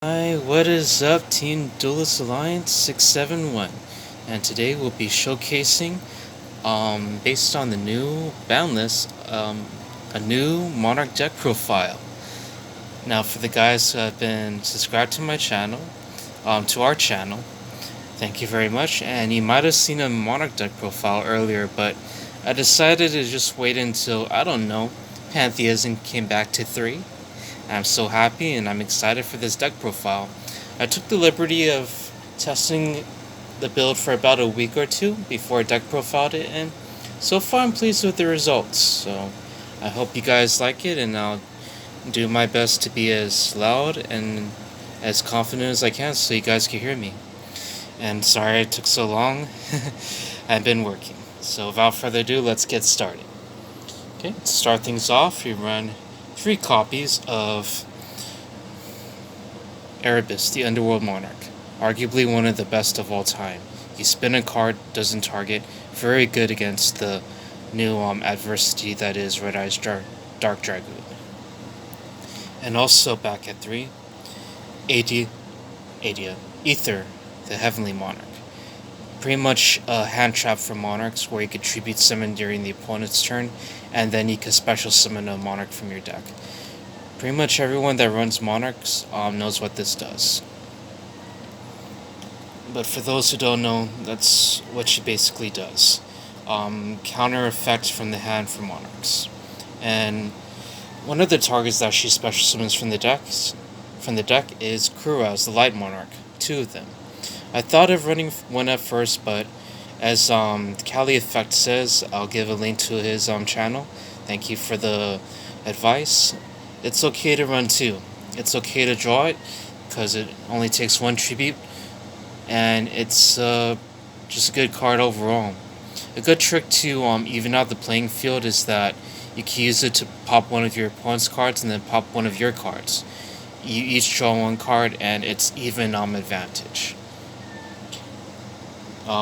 Hi, what is up, Team Duelist Alliance 671? And today we'll be showcasing, based on the new ban list, a new Monarch deck profile. Now, for the guys who have been subscribed to my channel, to our channel, thank you very much. And you might have seen a Monarch deck profile earlier, but I decided to just wait until, I don't know, Pantheism came back to 3. I'm so happy and I'm excited for this deck profile. I took the liberty of testing the build for about a week or two before I deck profiled it, and so far I'm pleased with the results. So I hope you guys like it, and I'll do my best to be as loud and as confident as I can so you guys can hear me. And sorry it took so long. I've been working. So without further ado, let's get started. Okay, to start things off, we run 3 copies of Erebus, the Underworld Monarch, arguably one of the best of all time. You spin a card, doesn't target, very good against the new adversity that is Red Eyes Dark Dragoon. And also back at 3, Adia, Ether, the Heavenly Monarch. Pretty much a hand trap for Monarchs where you could tribute summon during the opponent's turn, and then you could special summon a Monarch from your deck. Pretty much everyone that runs Monarchs knows what this does. But for those who don't know, that's what she basically does. Counter effect from the hand for Monarchs. And one of the targets that she special summons from the deck is Kuraz, the Light Monarch. 2 of them. I thought of running one at first, but as Cali Effect says, I'll give a link to his channel. Thank you for the advice. It's okay to run 2. It's okay to draw it, because it only takes 1 tribute, and it's just a good card overall. A good trick to even out the playing field is that you can use it to pop one of your opponent's cards and then pop one of your cards. You each draw 1 card, and it's even advantage.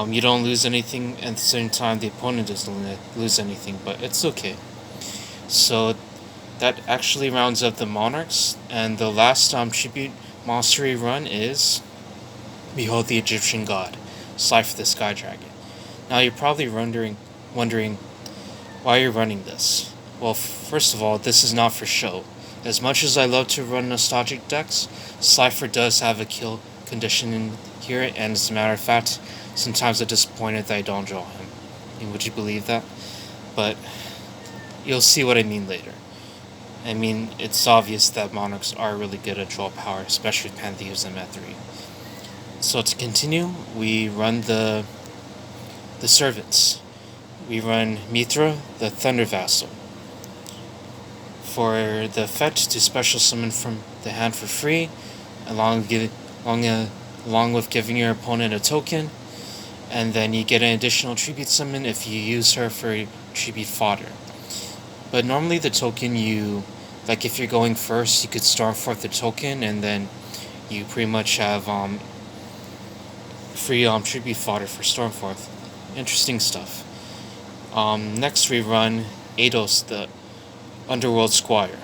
You don't lose anything, at the same time the opponent doesn't lose anything, but it's okay. So that actually rounds up the Monarchs, and the last tribute monster we run is Behold the Egyptian God, Cypher the Sky Dragon. Now you're probably wondering why you're running this. Well, first of all, this is not for show. As much as I love to run nostalgic decks, Cypher does have a kill condition in here, and as a matter of fact, sometimes I'm disappointed that I don't draw him. I mean, would you believe that? But you'll see what I mean later. I mean, it's obvious that Monarchs are really good at draw power, especially with Pantheism at 3. So to continue, we run the Servants. We run Mithra, the Thunder Vassal. For the effect to special summon from the hand for free, along with giving your opponent a token, and then you get an additional tribute summon if you use her for tribute fodder. But normally the token like if you're going first, you could Stormforth the token, and then you pretty much have free tribute fodder for Stormforth. Interesting stuff. Next we run Eidos, the Underworld Squire.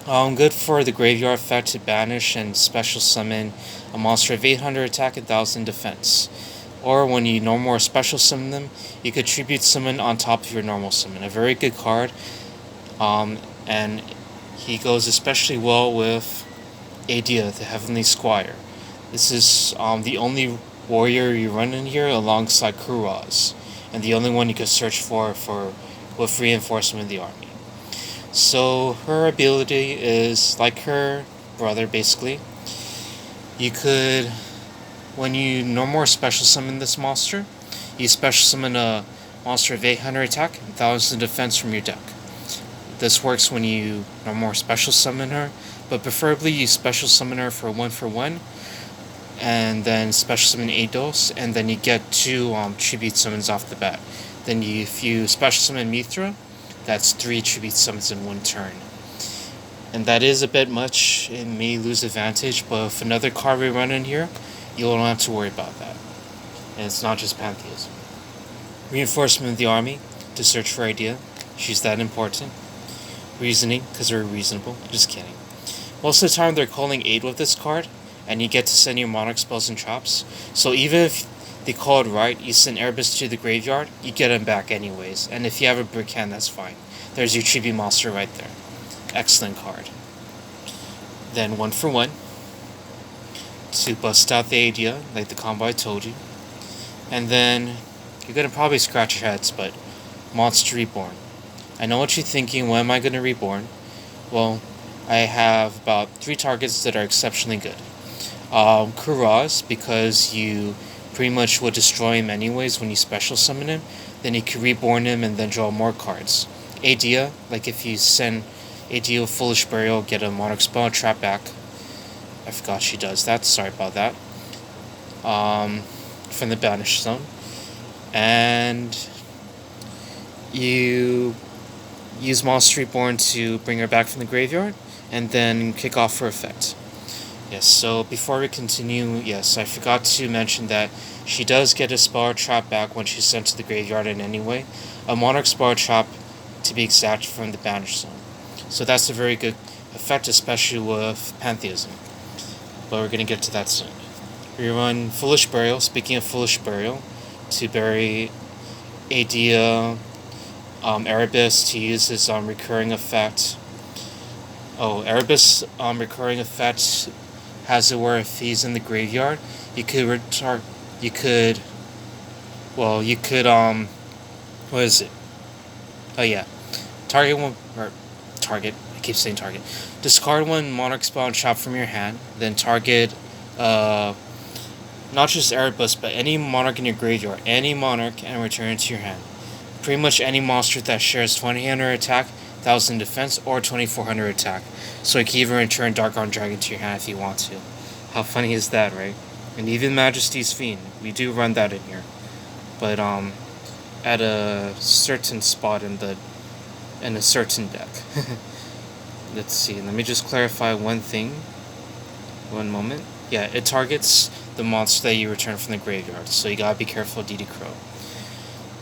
Good for the graveyard effect to banish and special summon a monster of 800 attack and 1000 defense. Or when you normal or special summon them, you could tribute summon on top of your normal summon. A very good card. And he goes especially well with Adia, the Heavenly Squire. This is the only warrior you run in here alongside Kuraz, and the only one you could search for with reinforcement in the army. So her ability is like her brother, basically. You could, when you normal or special summon this monster, you special summon a monster of 800 attack and 1000 defense from your deck. This works when you normal or special summon her, but preferably you special summon her for 1/1, and then special summon Eidos, and then you get 2 tribute summons off the bat. Then if you special summon Mithra, that's 3 tribute summons in 1 turn. And that is a bit much, it may lose advantage, but if another card we run in here, you don't have to worry about that. And it's not just Pantheism. Reinforcement of the army to search for Idea. She's that important. Reasoning, because we're reasonable. Just kidding. Most of the time they're calling aid with this card, and you get to send your Monarch spells and traps. So even if they call it right, you send Erebus to the graveyard, you get him back anyways. And if you have a brick hand, that's fine. There's your tribute monster right there. Excellent card. Then 1 for 1 to bust out the idea, like the combo I told you. And then you're gonna probably scratch your heads, but Monster Reborn. I know what you're thinking, when am I gonna reborn? Well, I have about 3 targets that are exceptionally good. Kuraz, because you pretty much would destroy him anyways when you special summon him. Then you can reborn him and then draw more cards. Adia, like if you send Adia Foolish Burial, get a Monarch spell and trap back. I forgot she does that, sorry about that. From the Banished Zone. And you use Monster Reborn to bring her back from the graveyard, and then kick off her effect. Yes, so before we continue, yes, I forgot to mention that she does get a spell or trap back when she's sent to the graveyard in any way. A Monarch spell or trap, to be exact, from the Banished Zone. So that's a very good effect, especially with Pantheism. But we're going to get to that soon. We run Foolish Burial, speaking of Foolish Burial, to bury Adia, Erebus to use his recurring effect. Erebus recurring effect has it where if he's in the graveyard, you could what is it? Oh yeah, target one or target. I keep saying target. Discard 1 Monarch spell and trap from your hand. Then target not just Erebus, but any Monarch in your graveyard, any Monarch, and return it to your hand. Pretty much any monster that shares 2000 attack, 1000 defense, or 2400 attack. So you can even return Dark Arm Dragon to your hand if you want to. How funny is that, right? And even Majesty's Fiend, we do run that in here, but at a certain spot in a certain deck. Let's see. Let me just clarify one thing. One moment. Yeah, it targets the monster that you return from the graveyard, so you gotta be careful, DD Crow.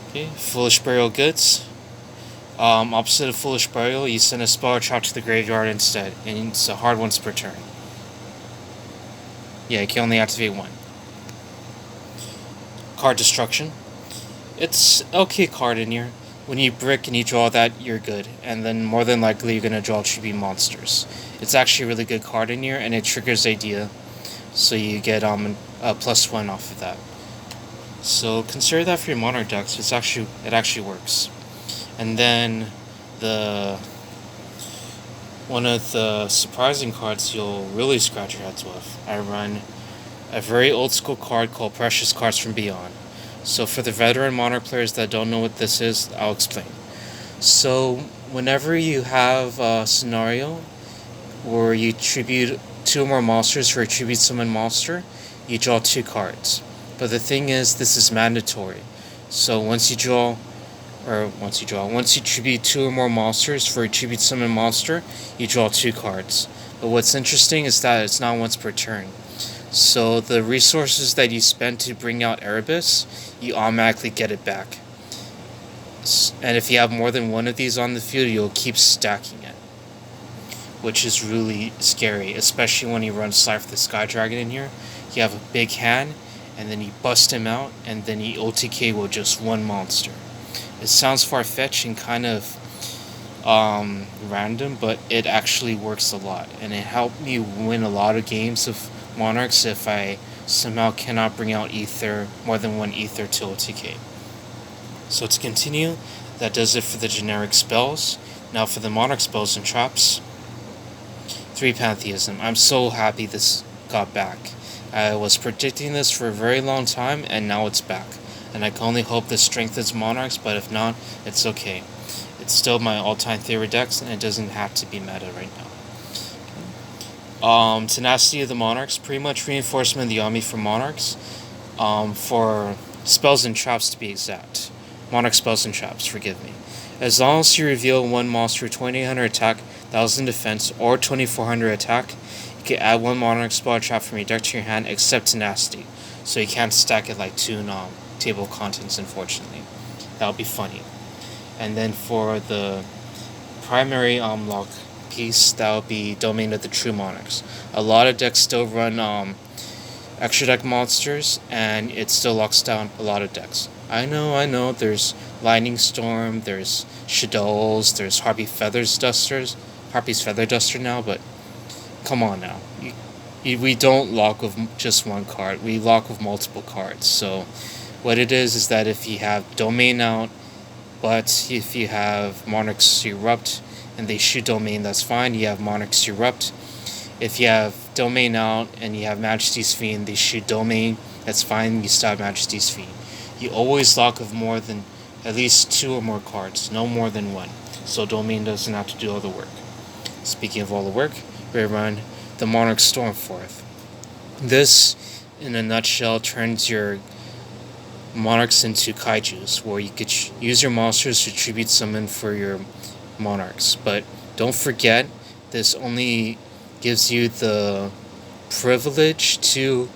Okay, Foolish Burial goods. Opposite of Foolish Burial, you send a spell or trap to the graveyard instead, and it's a hard once per turn. Yeah, you can only activate 1. Card Destruction. It's okay card in here. When you brick and you draw that, you're good, and then more than likely you're gonna draw tribute monsters. It's actually a really good card in here, and it triggers Idea, so you get a +1 off of that. So consider that for your Monarch decks. It actually works. And then one of the surprising cards you'll really scratch your heads with. I run a very old school card called Precious Cards from Beyond. So for the veteran Monarch players that don't know what this is, I'll explain. So whenever you have a scenario where you tribute 2 or more monsters for a tribute summon monster, you draw 2 cards. But the thing is, this is mandatory. So once you tribute 2 or more monsters for a tribute summon monster, you draw 2 cards. But what's interesting is that it's not once per turn. So the resources that you spend to bring out Erebus, you automatically get it back. And if you have more than one of these on the field, you'll keep stacking it, which is really scary, especially when you run Scythe the Sky Dragon in here. You have a big hand, and then you bust him out, and then you OTK with just 1 monster. It sounds far-fetched and kind of random, but it actually works a lot, and it helped me win a lot of games of Monarchs if I somehow cannot bring out more than 1 Ether to OTK. So to continue, that does it for the generic spells. Now for the Monarch spells and traps. 3 Pantheism. I'm so happy this got back. I was predicting this for a very long time, and now it's back. And I can only hope this strengthens Monarchs, but if not, it's okay. It's still my all-time favorite decks, and it doesn't have to be meta right now. Tenacity of the Monarchs, pretty much reinforcement of the army for Monarchs. For spells and traps to be exact. Monarch spells and traps, forgive me. As long as you reveal 1 monster with 2800 attack, 1000 defense, or 2400 attack, you can add 1 Monarch spell or trap from your deck to your hand, except Tenacity. So you can't stack it like Toon table of contents, unfortunately. That would be funny. And then for the primary lock piece, that would be Domain of the True Monarchs. A lot of decks still run extra deck monsters, and it still locks down a lot of decks. I know, there's Lightning Storm, there's Shadows, there's Harpy's Feather Duster now, but come on now. We don't lock with just one card, we lock with multiple cards. So what it is that if you have Domain out, but if you have Monarch's Erupt and they shoot Domain, that's fine, you have Monarch's Erupt. If you have Domain out and you have Majesty's Fiend, they shoot Domain, that's fine, you still have Majesty's Fiend. You always lock with more than at least 2 or more cards, no more than 1. So Domain doesn't have to do all the work. Speaking of all the work, we run the Monarch Stormforth. This, in a nutshell, turns your Monarchs into Kaijus, where you could use your monsters to tribute summon for your Monarchs. But don't forget, this only gives you the privilege to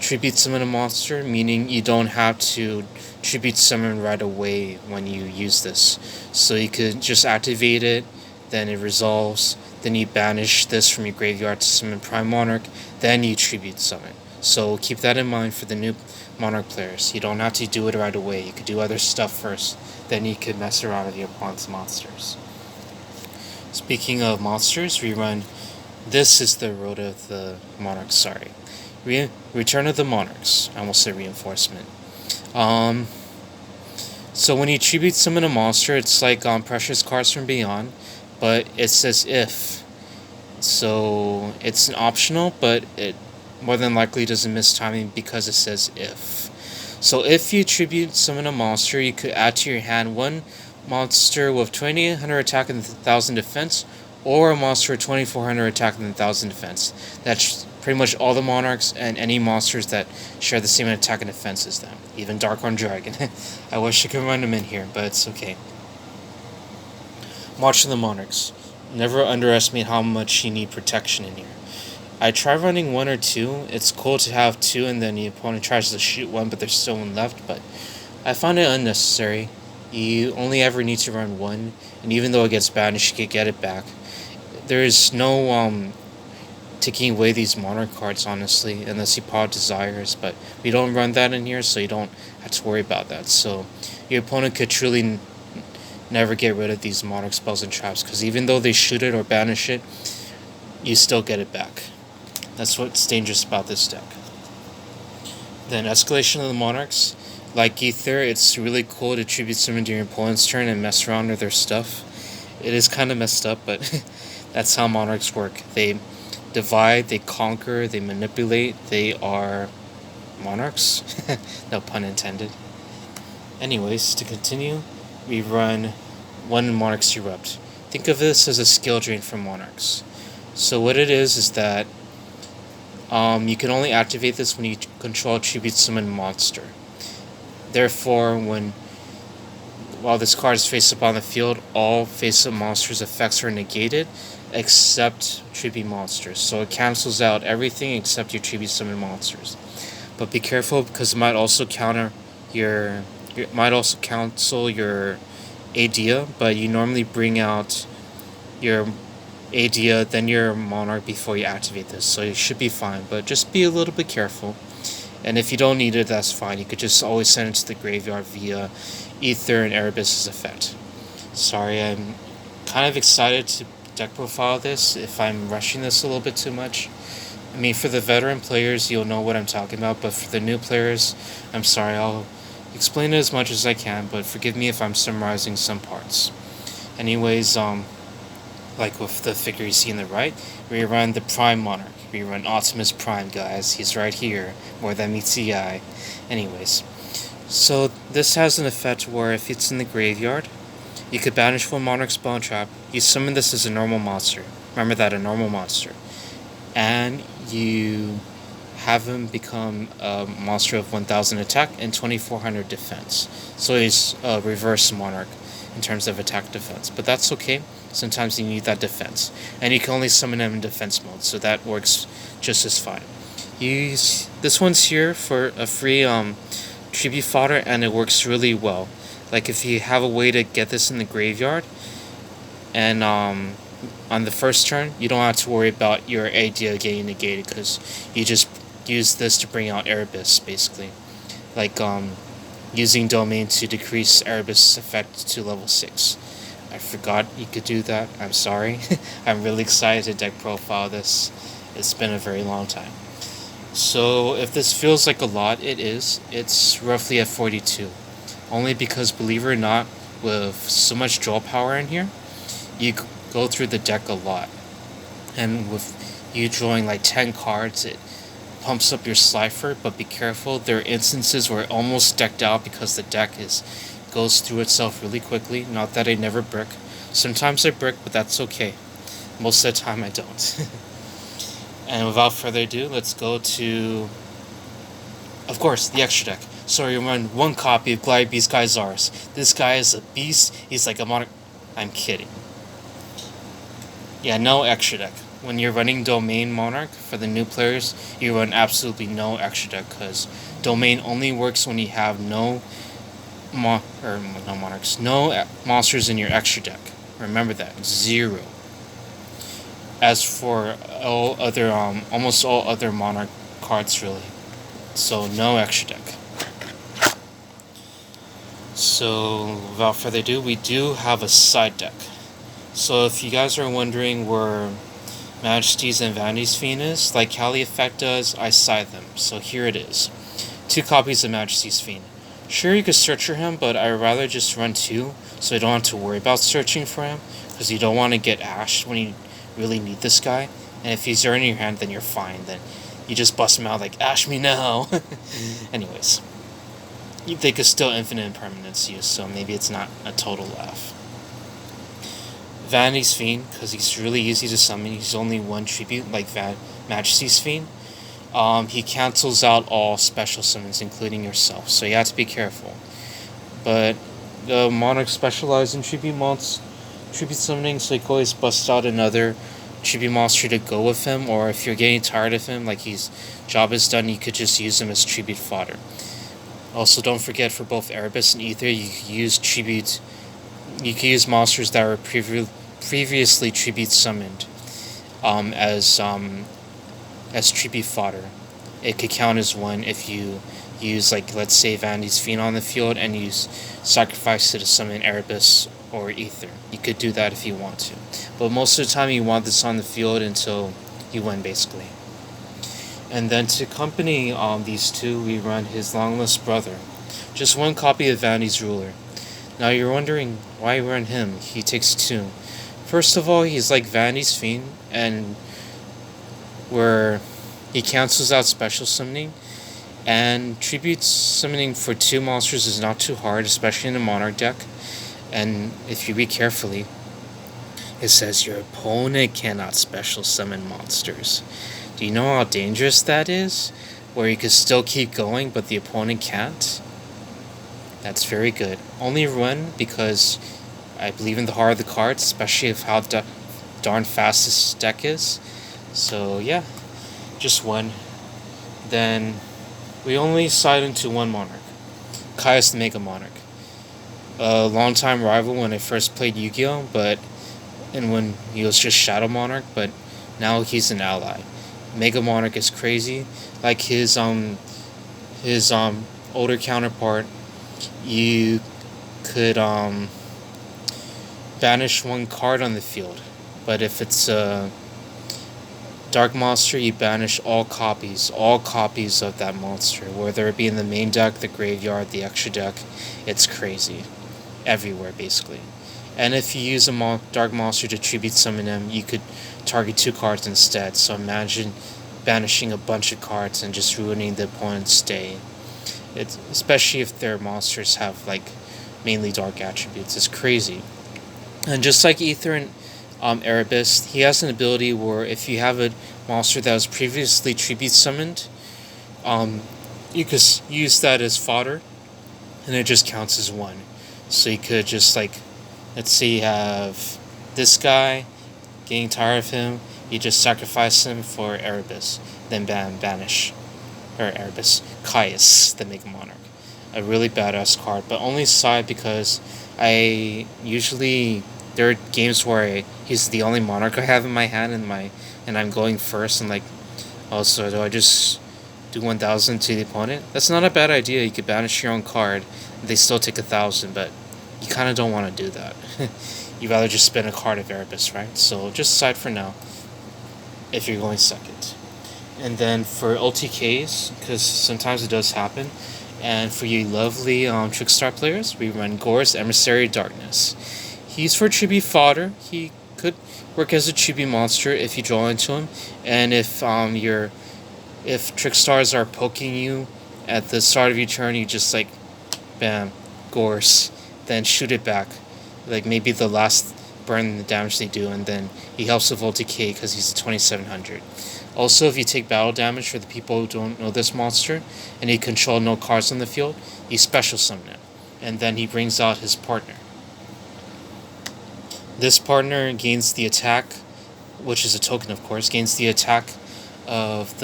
tribute summon a monster, meaning you don't have to tribute summon right away when you use this. So you could just activate it, then it resolves, then you banish this from your graveyard to summon Prime Monarch, then you tribute summon. So keep that in mind for the new Monarch players. You don't have to do it right away. You could do other stuff first, then you could mess around with your opponent's monsters. Speaking of monsters, we run. This is the Road of the Monarchs, sorry. Return of the Monarchs. I almost said Reinforcement. So when you tribute summon a monster, it's like Precious Cards from Beyond, but it says if. So it's an optional, but it more than likely doesn't miss timing because it says if. So if you tribute summon a monster, you could add to your hand one monster with 2800 attack and 1000 defense, or a monster with 2400 attack and 1000 defense. That's pretty much all the Monarchs and any monsters that share the same attack and defense as them. Even Darkhorn Dragon. I wish I could run them in here, but it's okay. March of the Monarchs. Never underestimate how much you need protection in here. I try running 1 or 2. It's cool to have 2 and then the opponent tries to shoot 1 but there's still 1 left, but I found it unnecessary. You only ever need to run 1, and even though it gets banished, you can get it back. There's no taking away these Monarch cards, honestly, unless you pop Desires, but we don't run that in here, so you don't have to worry about that. So your opponent could truly never get rid of these Monarch spells and traps, because even though they shoot it or banish it, you still get it back. That's what's dangerous about this deck. Then Escalation of the Monarchs. Like Ether, it's really cool to tribute summon during your opponent's turn and mess around with their stuff. It is kind of messed up, but that's how Monarchs work. They divide, they conquer, they manipulate. They are Monarchs. No pun intended. Anyways, to continue, we run 1 Monarch's Erupt. Think of this as a skill drain for Monarchs. So what it is that you can only activate this when you control a tribute summon monster. Therefore, while this card is face up on the field, all face up monsters' effects are negated, except tribute monsters. So it cancels out everything except your tribute summon monsters. But be careful, because it might also cancel your Idea, but you normally bring out your Idea, then your Monarch before you activate this, so you should be fine, but just be a little bit careful. And if you don't need it, that's fine. You could just always send it to the graveyard via Ether and Erebus' effect. Sorry, I'm kind of excited to deck profile this if I'm rushing this a little bit too much. I mean, for the veteran players, you'll know what I'm talking about, but for the new players, I'm sorry, I'll explain it as much as I can, but forgive me if I'm summarizing some parts. Anyways, like with the figure you see on the right, we run the Prime Monarch. We run Optimus Prime, guys. He's right here, more than meets the eye. Anyways, so this has an effect where if it's in the graveyard, you could banish 1 Monarch spell and trap. You summon this as a normal monster. Remember that, a normal monster. And you have him become a monster of 1000 attack and 2400 defense. So he's a reverse Monarch in terms of attack defense. But that's okay. Sometimes you need that defense. And you can only summon him in defense mode, so that works just as fine. This one's here for a free tribute fodder, and it works really well. Like if you have a way to get this in the graveyard, and on the first turn, you don't have to worry about your idea getting negated because you just use this to bring out Erebus, basically. Like, using Domain to decrease Erebus effect to level 6. I forgot you could do that. I'm sorry. I'm really excited to deck profile this. It's been a very long time. So, if this feels like a lot, it is. It's roughly at 42. Only because, believe it or not, with so much draw power in here, you go through the deck a lot. And with you drawing like 10 cards, it pumps up your Slifer, but be careful. There are instances where it almost decked out because the deck goes through itself really quickly. Not that I never brick. Sometimes I brick, but that's okay. Most of the time I don't. And without further ado, let's go to, of course, the extra deck. So you run one copy of Glide Beast Kaizaris. This guy is a beast. He's like a Monarch. I'm kidding. Yeah, no extra deck. When you're running Domain Monarch, for the new players, you run absolutely no extra deck, because Domain only works when you have no monarchs, no monsters in your extra deck. Remember that, 0. As for all other, almost all other Monarch cards, really. So no extra deck. So without further ado, we do have a side deck. So if you guys are wondering where Majesty's and Vanity's Fiend is, like Cali Effect does, I side them. So here it is. 2 copies of Majesty's Fiend. Sure, you could search for him, but I'd rather just run 2, so you don't have to worry about searching for him, because you don't want to get ashed when you really need this guy. And if he's already in your hand, then you're fine. Then you just bust him out like, ash me now! Anyways. They could still infinite impermanence use, so maybe it's not a total laugh. Vanity's Fiend, because he's really easy to summon. He's only 1 tribute, like Majesty's Fiend. He cancels out all special summons, including yourself, so you have to be careful. But the Monarch specializes in tribute summoning, so you can always bust out another tribute monster to go with him, or if you're getting tired of him, like his job is done, you could just use him as tribute fodder. Also, don't forget, for both Erebus and Ether, you can use tribute. You can use monsters that were previously tribute summoned as tribute fodder. It could count as 1 if you use, like, let's say Vanity's Fiend on the field and use sacrifice it to summon Erebus or Ether. You could do that if you want to, but most of the time you want this on the field until you win, basically. And then to accompany these 2, we run his Longless Brother. Just 1 copy of Vanity's Ruler. Now you're wondering why run him. He takes 2. First of all, he's like Vanity's Fiend, and where he cancels out special summoning, and tribute summoning for 2 monsters is not too hard, especially in a Monarch deck. And if you read carefully, it says your opponent cannot special summon monsters. Do you know how dangerous that is? Where you could still keep going, but the opponent can't? That's very good. Only run because I believe in the heart of the cards, especially of how darn fast this deck is. So yeah, just 1. Then we only side into 1 Monarch. Caius the Mega Monarch. A long-time rival when I first played Yu-Gi-Oh! And when he was just Shadow Monarch, but now he's an ally. Mega Monarch is crazy. Like his older counterpart, you could banish 1 card on the field. But if it's a Dark Monster, you banish all copies of that monster, whether it be in the main deck, the graveyard, the extra deck. It's crazy. Everywhere, basically. And if you use a Dark Monster to tribute summon him, you could target 2 cards instead. So imagine banishing a bunch of cards and just ruining the opponent's day. Especially if their monsters have, like, mainly dark attributes. It's crazy. And just like Ether and Erebus, he has an ability where if you have a monster that was previously tribute summoned, you could use that as fodder, and it just counts as 1. So you could just, like, let's say you have this guy, getting tired of him, you just sacrifice him for Erebus, then banish, or Erebus, Caius, the Mega Monarch. A really badass card, but only side because I usually there are games where he's the only Monarch I have in my hand, and I'm going first, and like, also, do I just do 1,000 to the opponent? That's not a bad idea. You could banish your own card, and they still take 1,000, but you kind of don't want to do that. You'd rather just spin a card of Erebus, right? So just decide for now if you're going second. And then for OTKs, because sometimes it does happen, and for you lovely Trickstar players, we run Gore's Emissary Darkness. He's for chibi fodder. He could work as a chibi monster if you draw into him, and if Trickstars are poking you at the start of your turn, you just like, bam, Gorse, then shoot it back, like maybe the last burn the damage they do, and then he helps with OTK because he's a 2700. Also, if you take battle damage for the people who don't know this monster, and you control no cards on the field, you special summon him, and then he brings out his partner. This partner gains the attack, which is a token of course, gains the attack of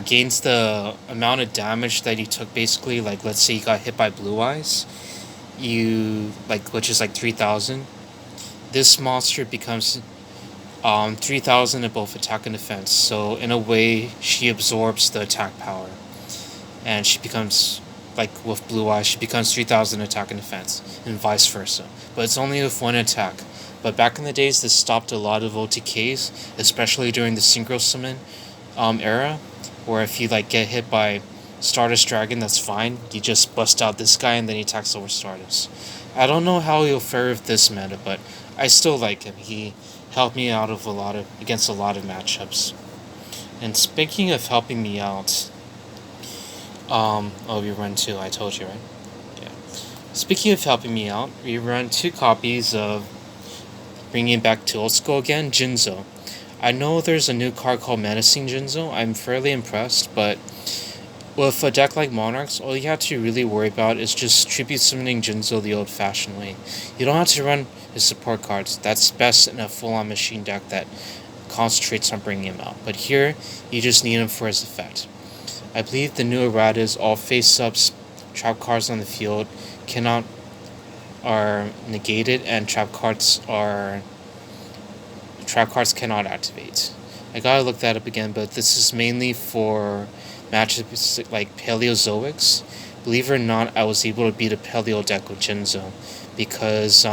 gains the amount of damage that you took basically, like let's say you got hit by Blue Eyes, which is like 3,000. This monster becomes 3,000 in both attack and defense, so in a way she absorbs the attack power, and she becomes, like with Blue Eyes, she becomes 3,000 attack and defense, and vice versa, but it's only with one attack. But back in the days, this stopped a lot of OTKs, especially during the Synchro Summon era, where if you like get hit by Stardust Dragon, that's fine, you just bust out this guy and then he attacks over Stardust. I don't know how he'll fare with this meta, but I still like him. He helped me out against a lot of matchups. And speaking of helping me out, we run 2, I told you, right? Yeah. Speaking of helping me out, we run 2 copies of, bringing it back to old school again, Jinzo. I know there's a new card called Menacing Jinzo. I'm fairly impressed, but with a deck like Monarchs, all you have to really worry about is just tribute summoning Jinzo the old-fashioned way. You don't have to run his support cards. That's best in a full-on machine deck that concentrates on bringing him out. But here, you just need him for his effect. I believe the new errata is all face-ups, trap cards on the field are negated, and trap cards cannot activate. I gotta look that up again, but this is mainly for matchups like Paleozoics. Believe it or not, I was able to beat a Paleo deck with Jinzo, because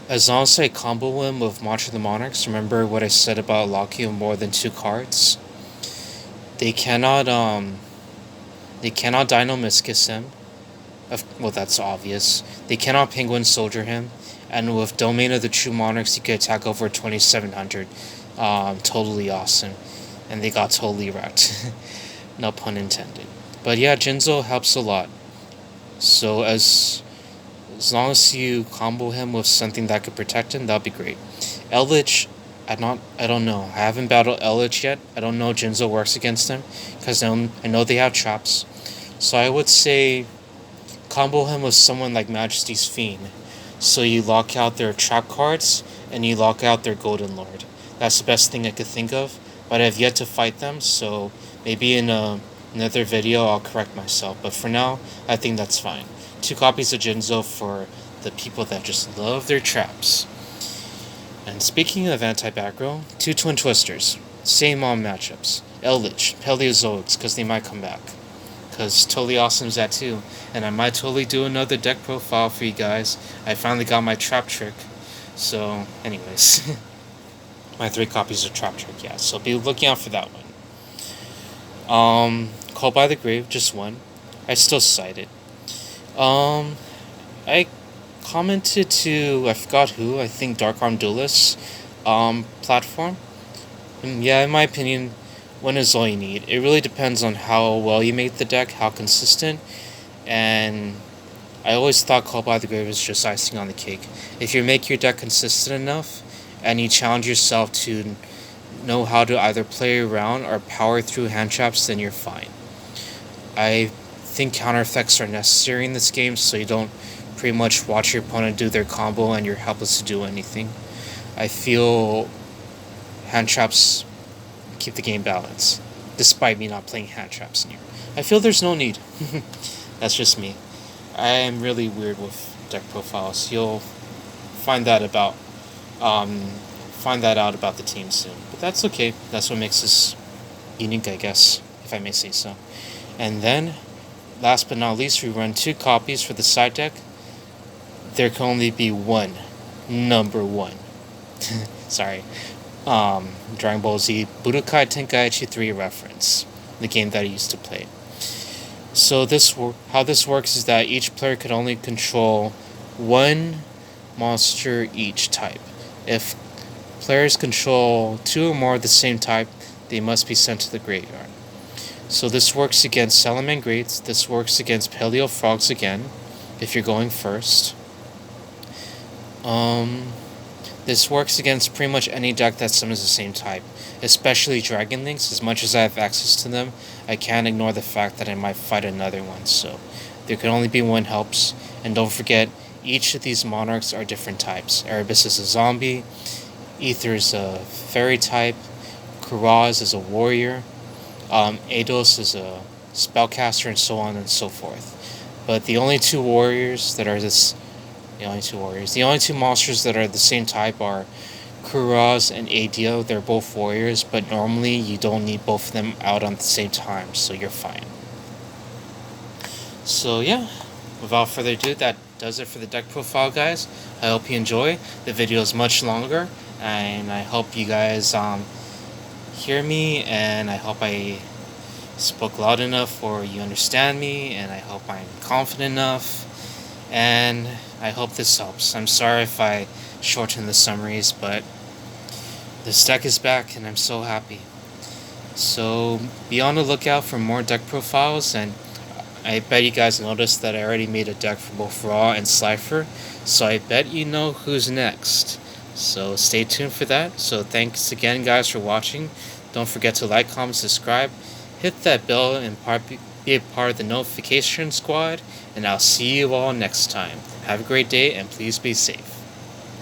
as long as I combo him with Monarch of the Monarchs, remember what I said about locking him more than 2 cards? They cannot Dino-Miscus him. Well, that's obvious. They cannot Penguin Soldier him, and with Domain of the True Monarchs, you can attack over 2,700. Totally awesome. And they got totally wrecked. No pun intended. But yeah, Jinzo helps a lot. So as long as you combo him with something that could protect him, that'll be great. Eldritch, I don't know. I haven't battled Eldritch yet. I don't know if Jinzo works against them, because I know they have traps. So I would say combo him with someone like Majesty's Fiend. So you lock out their trap cards, and you lock out their Golden Lord. That's the best thing I could think of, but I've yet to fight them, so maybe in another video I'll correct myself. But for now, I think that's fine. 2 copies of Jinzo for the people that just love their traps. And speaking of anti-back row, 2 Twin Twisters. Same on matchups. Eldritch, Paleozoics, because they might come back. Because Totally Awesome's that too. And I might totally do another deck profile for you guys. I finally got my trap trick. So, anyways. My 3 copies of Trap Trick, yeah. So be looking out for that one. Call by the Grave, just 1. I still cite it. I commented to, I forgot who, I think Dark Arm Duelist platform. And yeah, in my opinion, 1 is all you need. It really depends on how well you make the deck, how consistent, and I always thought Call by the Grave was just icing on the cake. If you make your deck consistent enough, and you challenge yourself to know how to either play around or power through hand traps, then you're fine. I think counter effects are necessary in this game, so you don't pretty much watch your opponent do their combo and you're helpless to do anything. I feel hand traps keep the game balanced, despite me not playing hand traps in here. I feel there's no need. That's just me. I am really weird with deck profiles. You'll find that about um, find that out about the team soon. But that's okay. That's what makes this unique, I guess, if I may say so. And then, last but not least, we run 2 copies for the side deck. There can only be one number 1. Sorry. Dragon Ball Z Budokai Tenkaichi 3 reference, the game that I used to play. So how this works is that each player could only control 1 monster each type. If players control 2 or more of the same type, they must be sent to the graveyard. So this works against Salamand Greats, this works against Paleo Frogs again, if you're going first. This works against pretty much any deck that summons the same type, especially Dragon Links. As much as I have access to them, I can't ignore the fact that I might fight another one, so there can only be 1 helps. And don't forget, each of these Monarchs are different types. Erebus is a zombie, Ether is a fairy type, Kuraz is a warrior, Eidos is a spellcaster, and so on and so forth. But the only 2 warriors that are the only two monsters that are the same type are Kuraz and Adio. They're both warriors, but normally you don't need both of them out on the same time, so you're fine. So yeah, without further ado, that does it for the deck profile, guys. I hope you enjoy. The video is much longer, and I hope you guys hear me, and I hope I spoke loud enough or you understand me, and I hope I'm confident enough, and I hope this helps. I'm sorry if I shortened the summaries, but this deck is back and I'm so happy. So be on the lookout for more deck profiles, and I bet you guys noticed that I already made a deck for both Raw and Slifer, so I bet you know who's next. So stay tuned for that. So thanks again, guys, for watching. Don't forget to like, comment, subscribe, hit that bell, and be a part of the notification squad, and I'll see you all next time. Have a great day, and please be safe.